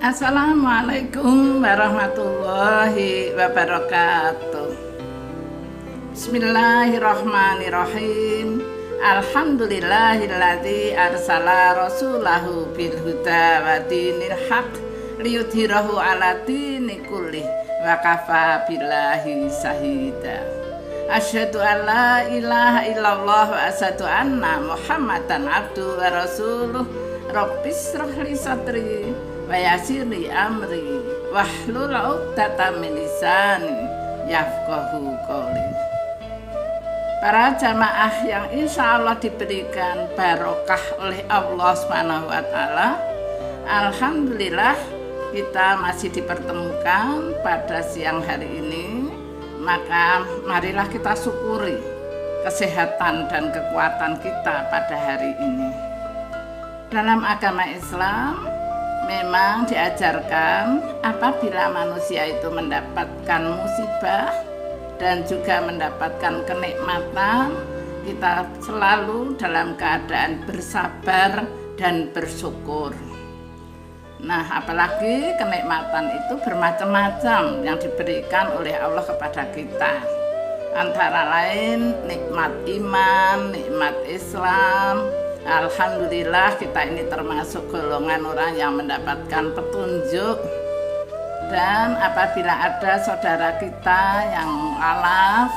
Assalamualaikum warahmatullahi wabarakatuh. Bismillahirrahmanirrahim. Alhamdulillahilladzi arsala rasulahu bil huda wa dinil haq liyudhhirahu ala dini kullih wa kafa billahi syahida. Asyhadu an la ilaha illallah wa asyhadu anna Muhammadan abduhu wa rasuluh. Rabbis shrah li sadri wa yassir li amri wahlul 'uqdatam min lisani yafqahu qawli. Para jamaah yang insya Allah diberikan barokah oleh Allah SWT, alhamdulillah kita masih dipertemukan pada siang hari ini. Maka marilah kita syukuri kesehatan dan kekuatan kita pada hari ini. Dalam agama Islam memang diajarkan apabila manusia itu mendapatkan musibah dan juga mendapatkan kenikmatan, kita selalu dalam keadaan bersabar dan bersyukur. Nah, apalagi kenikmatan itu bermacam-macam yang diberikan oleh Allah kepada kita. Antara lain nikmat iman, nikmat Islam. Alhamdulillah kita ini termasuk golongan orang yang mendapatkan petunjuk. Dan apabila ada saudara kita yang mu'alaf,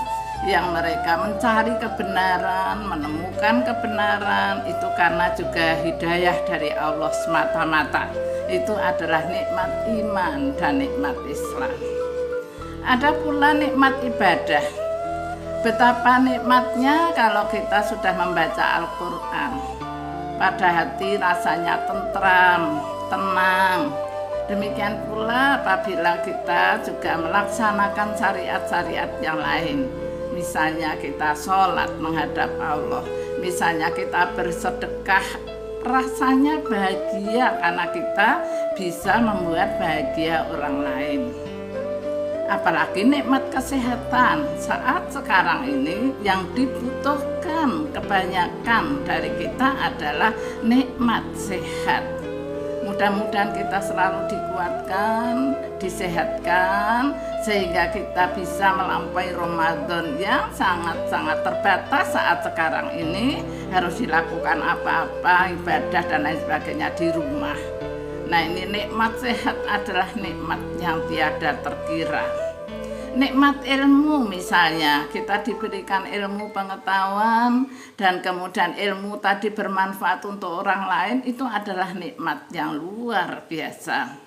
yang mereka mencari kebenaran, menemukan kebenaran, itu karena juga hidayah dari Allah semata-mata. Itu adalah nikmat iman dan nikmat Islam. Ada pula nikmat ibadah. Betapa nikmatnya kalau kita sudah membaca Al-Quran. Pada hati rasanya tentram, tenang. Demikian pula apabila kita juga melaksanakan syariat-syariat yang lain. Misalnya kita sholat menghadap Allah. Misalnya kita bersedekah, rasanya bahagia karena kita bisa membuat bahagia orang lain. Apalagi nikmat kesehatan. Saat sekarang ini yang dibutuhkan kebanyakan dari kita adalah nikmat sehat. Mudah-mudahan kita selalu dikuatkan, disehatkan, sehingga kita bisa melampaui Ramadan yang sangat-sangat terbatas saat sekarang ini. Harus dilakukan apa-apa, ibadah dan lain sebagainya di rumah. Nah, ini nikmat sehat adalah nikmat yang tiada terkira. Nikmat ilmu misalnya, kita diberikan ilmu pengetahuan dan kemudian ilmu tadi bermanfaat untuk orang lain, itu adalah nikmat yang luar biasa.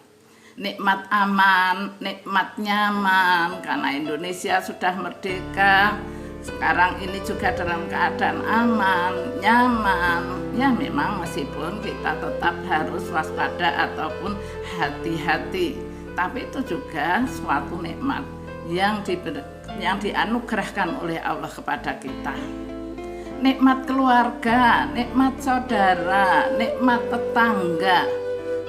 Nikmat aman, nikmat nyaman, karena Indonesia sudah merdeka. Sekarang ini juga dalam keadaan aman, nyaman. Ya memang meskipun kita tetap harus waspada ataupun hati-hati, tapi itu juga suatu nikmat yang dianugerahkan oleh Allah kepada kita. Nikmat keluarga, nikmat saudara, nikmat tetangga.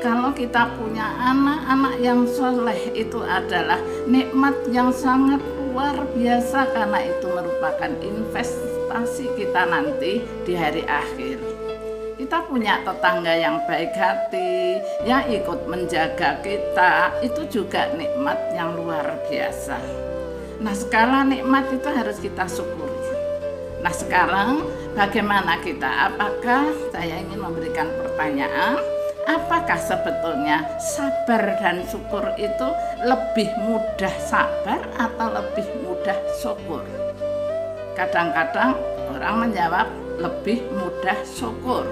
Kalau kita punya anak-anak yang soleh, itu adalah nikmat yang sangat luar biasa, karena itu merupakan investasi kita nanti di hari akhir. Kita punya tetangga yang baik hati, yang ikut menjaga kita, itu juga nikmat yang luar biasa. Nah, skala nikmat itu harus kita syukuri. Nah, sekarang bagaimana kita? Apakah saya ingin memberikan pertanyaan, apakah sebetulnya sabar dan syukur itu lebih mudah sabar atau lebih mudah syukur? Kadang-kadang orang menjawab lebih mudah syukur.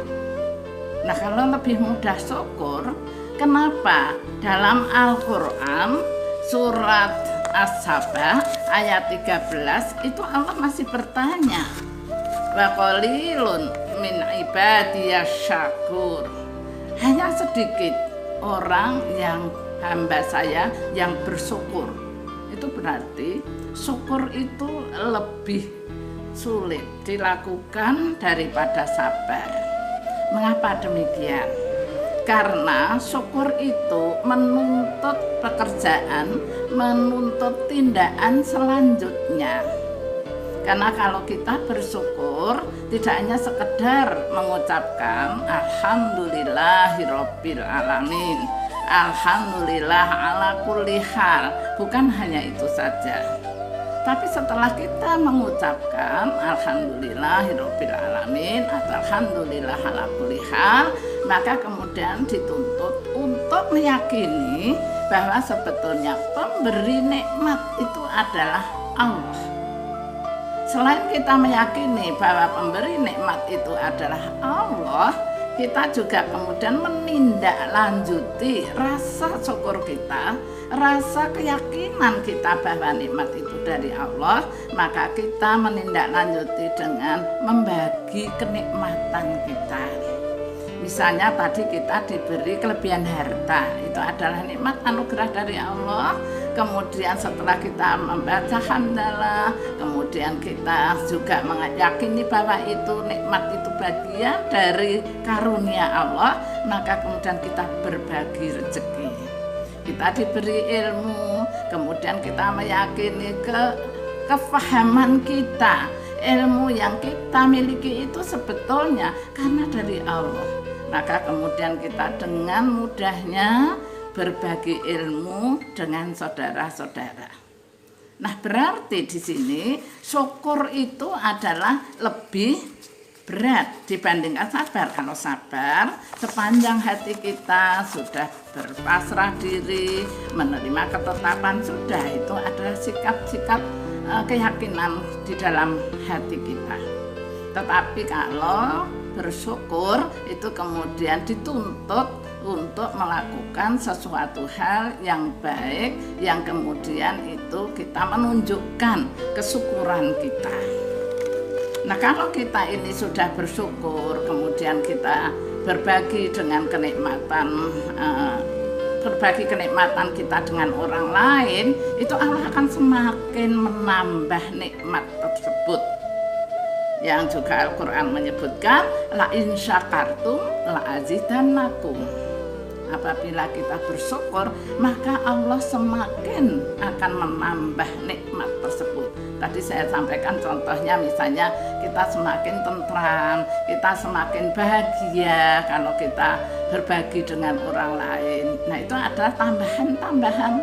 Nah, kalau lebih mudah syukur, kenapa? Dalam Al-Quran surat As-Sabah ayat 13 itu Allah masih bertanya, wa qalilun min ibadiyas syakur. Hanya sedikit orang yang hamba saya yang bersyukur. Itu berarti syukur itu lebih sulit dilakukan daripada sabar. Mengapa demikian? Karena syukur itu menuntut pekerjaan, menuntut tindakan selanjutnya. Karena kalau kita bersyukur tidak hanya sekedar mengucapkan alhamdulillahirabbil alamin, alhamdulillah ala kulli hal. Bukan hanya itu saja, tapi setelah kita mengucapkan alhamdulillahirabbil alamin atau alhamdulillah ala kulli hal, maka kemudian dituntut untuk meyakini bahwa sebetulnya pemberi nikmat itu adalah Allah. Selain kita meyakini bahwa pemberi nikmat itu adalah Allah, kita juga kemudian menindaklanjuti rasa syukur kita, rasa keyakinan kita bahwa nikmat itu dari Allah, maka kita menindaklanjuti dengan membagi kenikmatan kita. Misalnya tadi kita diberi kelebihan harta, itu adalah nikmat anugerah dari Allah. Kemudian setelah kita membaca hamdalah, kemudian kita juga meyakini bahwa itu nikmat itu bagian dari karunia Allah, maka kemudian kita berbagi rezeki. Kita diberi ilmu, kemudian kita meyakini kefahaman kita, ilmu yang kita miliki itu sebetulnya karena dari Allah. Maka kemudian kita dengan mudahnya berbagi ilmu dengan saudara-saudara. Nah, berarti di sini syukur itu adalah lebih berat dibandingkan sabar. Kalau sabar, sepanjang hati kita sudah berpasrah diri, menerima ketetapan, sudah itu adalah sikap-sikap keyakinan di dalam hati kita. Tetapi kalau bersyukur itu kemudian dituntut untuk melakukan sesuatu hal yang baik, yang kemudian itu kita menunjukkan kesyukuran kita. Nah, kalau kita ini sudah bersyukur, kemudian kita berbagi dengan kenikmatan, berbagi kenikmatan kita dengan orang lain, itu Allah akan semakin menambah nikmat tersebut. Yang juga Al-Quran menyebutkan la in syakartum la azidannakum. Apabila kita bersyukur, maka Allah semakin akan menambah nikmat tersebut. Tadi saya sampaikan contohnya, misalnya kita semakin tentram, kita semakin bahagia kalau kita berbagi dengan orang lain. Nah, itu adalah tambahan-tambahan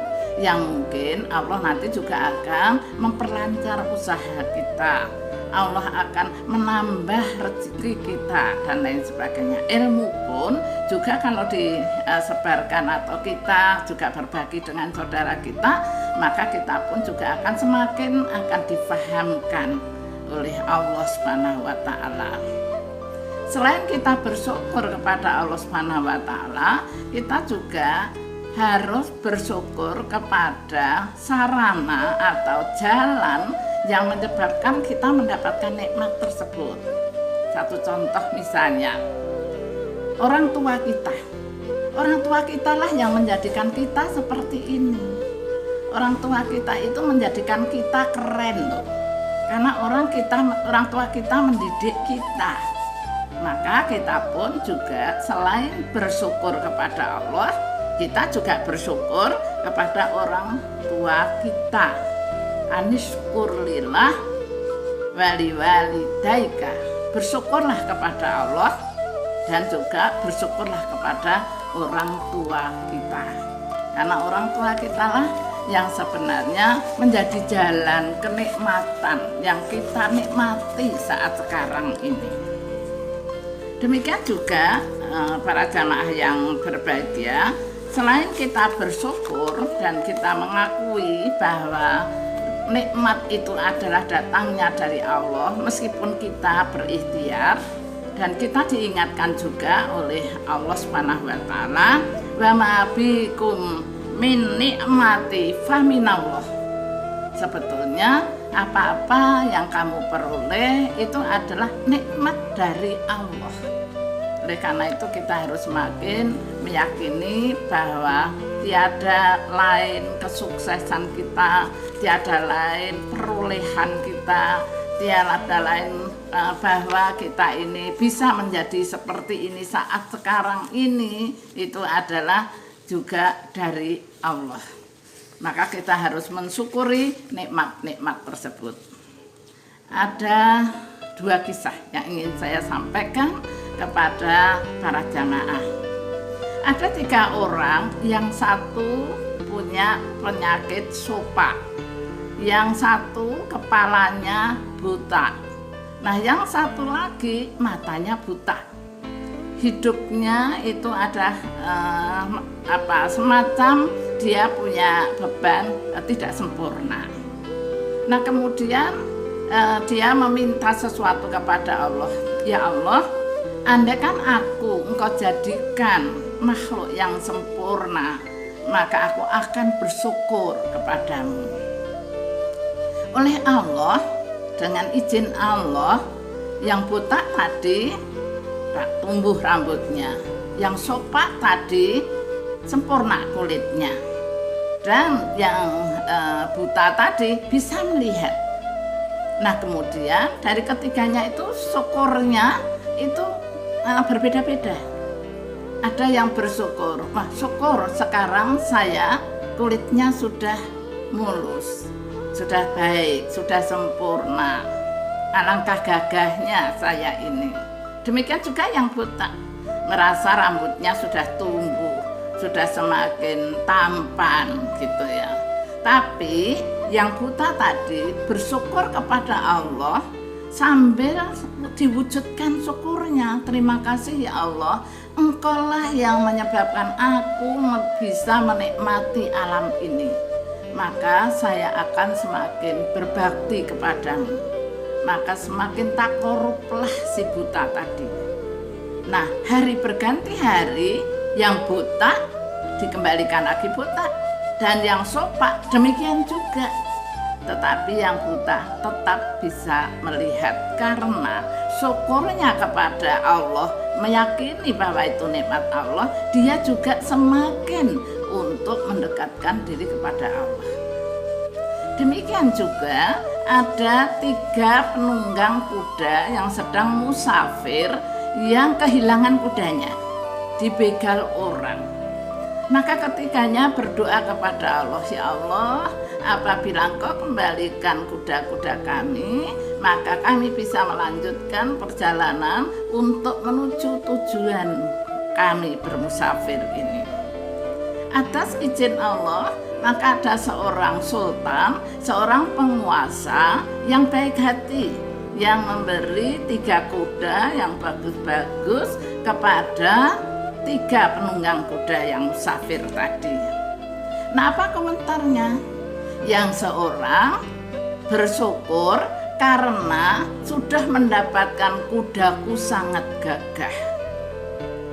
yang mungkin Allah nanti juga akan memperlancar usaha kita. Allah akan menambah rezeki kita dan lain sebagainya. Ilmu pun juga kalau disebarkan atau kita juga berbagi dengan saudara kita, maka kita pun juga akan semakin difahamkan oleh Allah Subhanahu wa taala. Selain kita bersyukur kepada Allah Subhanahu wa taala, kita juga harus bersyukur kepada sarana atau jalan yang menyebabkan kita mendapatkan nikmat tersebut. Satu contoh misalnya, orang tua kita. Orang tua kita lah yang menjadikan kita seperti ini. Orang tua kita itu menjadikan kita keren loh. Karena orang tua kita mendidik kita. Maka kita pun juga selain bersyukur kepada Allah, kita juga bersyukur kepada orang tua kita. Anishkurlillah wali walidaika. Bersyukurlah kepada Allah dan juga bersyukurlah kepada orang tua kita. Karena orang tua kita lah yang sebenarnya menjadi jalan kenikmatan yang kita nikmati saat sekarang ini. Demikian juga para jamaah yang berbahagia, selain kita bersyukur dan kita mengakui bahwa nikmat itu adalah datangnya dari Allah, meskipun kita berikhtiar, dan kita diingatkan juga oleh Allah Subhanahu wa taala, wa ma bikum min nikmati faminallah. Sebetulnya apa-apa yang kamu peroleh itu adalah nikmat dari Allah. Oleh karena itu kita harus semakin meyakini bahwa tiada lain kesuksesan kita, tiada lain perolehan kita, tiada lain bahwa kita ini bisa menjadi seperti ini saat sekarang ini, itu adalah juga dari Allah. Maka kita harus mensyukuri nikmat-nikmat tersebut. Ada dua kisah yang ingin saya sampaikan kepada para jamaah. Ada 3 orang, yang satu punya penyakit sopak, yang satu kepalanya buta, nah yang satu lagi matanya buta. Hidupnya itu ada semacam dia punya beban tidak sempurna. Nah kemudian dia meminta sesuatu kepada Allah, ya Allah, andaikan engkau jadikan makhluk yang sempurna, maka aku akan bersyukur kepadamu. Oleh Allah, dengan izin Allah, yang buta tadi tumbuh rambutnya, yang sopak tadi sempurna kulitnya, dan yang buta tadi bisa melihat. Nah kemudian dari ketiganya itu syukurnya itu berbeda-beda. Ada yang bersyukur, wah syukur sekarang saya kulitnya sudah mulus, sudah baik, sudah sempurna, alangkah gagahnya saya ini. Demikian juga yang buta, merasa rambutnya sudah tumbuh, sudah semakin tampan gitu ya. Tapi yang buta tadi bersyukur kepada Allah sambil diwujudkan syukurnya. Terima kasih ya Allah, Engkaulah yang menyebabkan aku bisa menikmati alam ini. Maka saya akan semakin berbakti kepadamu. Maka semakin tak koruplah si buta tadi. Nah hari berganti hari, yang buta dikembalikan lagi buta, dan yang sopak demikian juga. Tetapi yang buta tetap bisa melihat karena syukurnya kepada Allah, meyakini bahwa itu nikmat Allah, dia juga semakin untuk mendekatkan diri kepada Allah. Demikian juga ada 3 penunggang kuda yang sedang musafir yang kehilangan kudanya, dibegal orang. Maka ketiganya berdoa kepada Allah, ya Allah, apabila Engkau kembalikan kuda-kuda kami, maka kami bisa melanjutkan perjalanan untuk menuju tujuan kami bermusafir ini. Atas izin Allah, maka ada seorang sultan, seorang penguasa yang baik hati, yang memberi 3 kuda yang bagus-bagus kepada 3 penunggang kuda yang musafir tadi. Nah apa komentarnya? Yang seorang bersyukur karena sudah mendapatkan kudaku sangat gagah.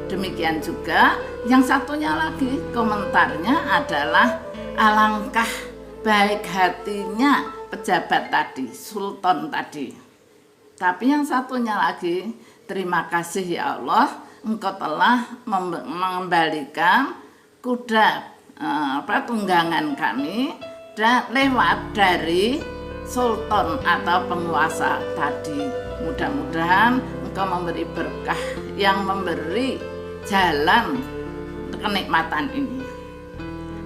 Demikian juga yang satunya lagi komentarnya adalah alangkah baik hatinya pejabat tadi, sultan tadi. Tapi yang satunya lagi, terima kasih ya Allah, Engkau telah mengembalikan kuda tunggangan kami dan lewat dari sultan atau penguasa tadi. Mudah-mudahan Engkau memberi berkah yang memberi jalan kenikmatan ini.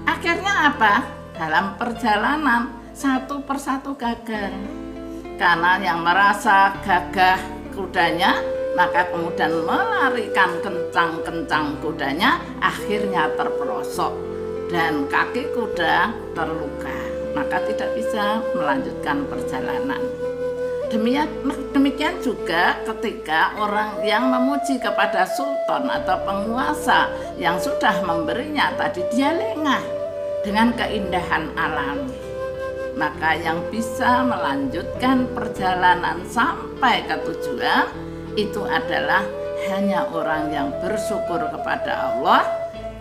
Akhirnya apa? Dalam perjalanan satu persatu gagal. Karena yang merasa gagah kudanya, maka kemudian melarikan kencang-kencang kudanya, akhirnya terperosok dan kaki kuda terluka, maka tidak bisa melanjutkan perjalanan. Demikian juga ketika orang yang memuji kepada sultan atau penguasa yang sudah memberinya tadi, dia lengah dengan keindahan alam, maka yang bisa melanjutkan perjalanan sampai ke tujuan itu adalah hanya orang yang bersyukur kepada Allah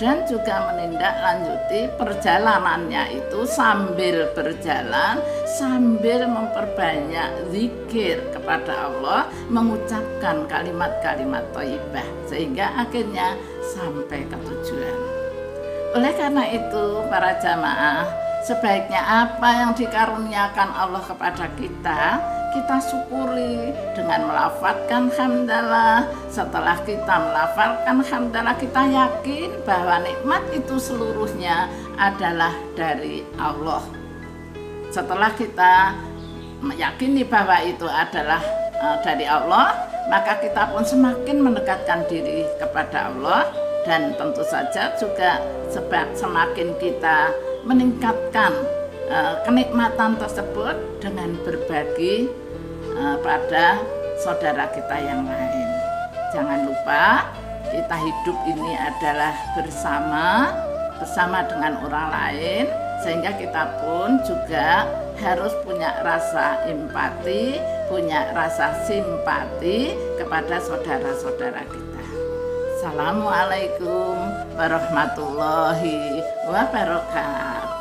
dan juga menindaklanjuti perjalanannya itu sambil berjalan, sambil memperbanyak zikir kepada Allah, mengucapkan kalimat-kalimat thayyibah sehingga akhirnya sampai ke tujuan. Oleh karena itu para jamaah, sebaiknya apa yang dikaruniakan Allah kepada kita syukuri dengan melafalkan hamdalah. Setelah kita melafalkan hamdalah, kita yakin bahwa nikmat itu seluruhnya adalah dari Allah. Setelah kita meyakini bahwa itu adalah dari Allah, maka kita pun semakin mendekatkan diri kepada Allah Dan tentu saja juga semakin kita meningkatkan kenikmatan tersebut dengan berbagi pada saudara kita yang lain. Jangan lupa kita hidup ini adalah bersama dengan orang lain, sehingga kita pun juga harus punya rasa empati, punya rasa simpati kepada saudara-saudara kita. Assalamualaikum warahmatullahi wabarakatuh.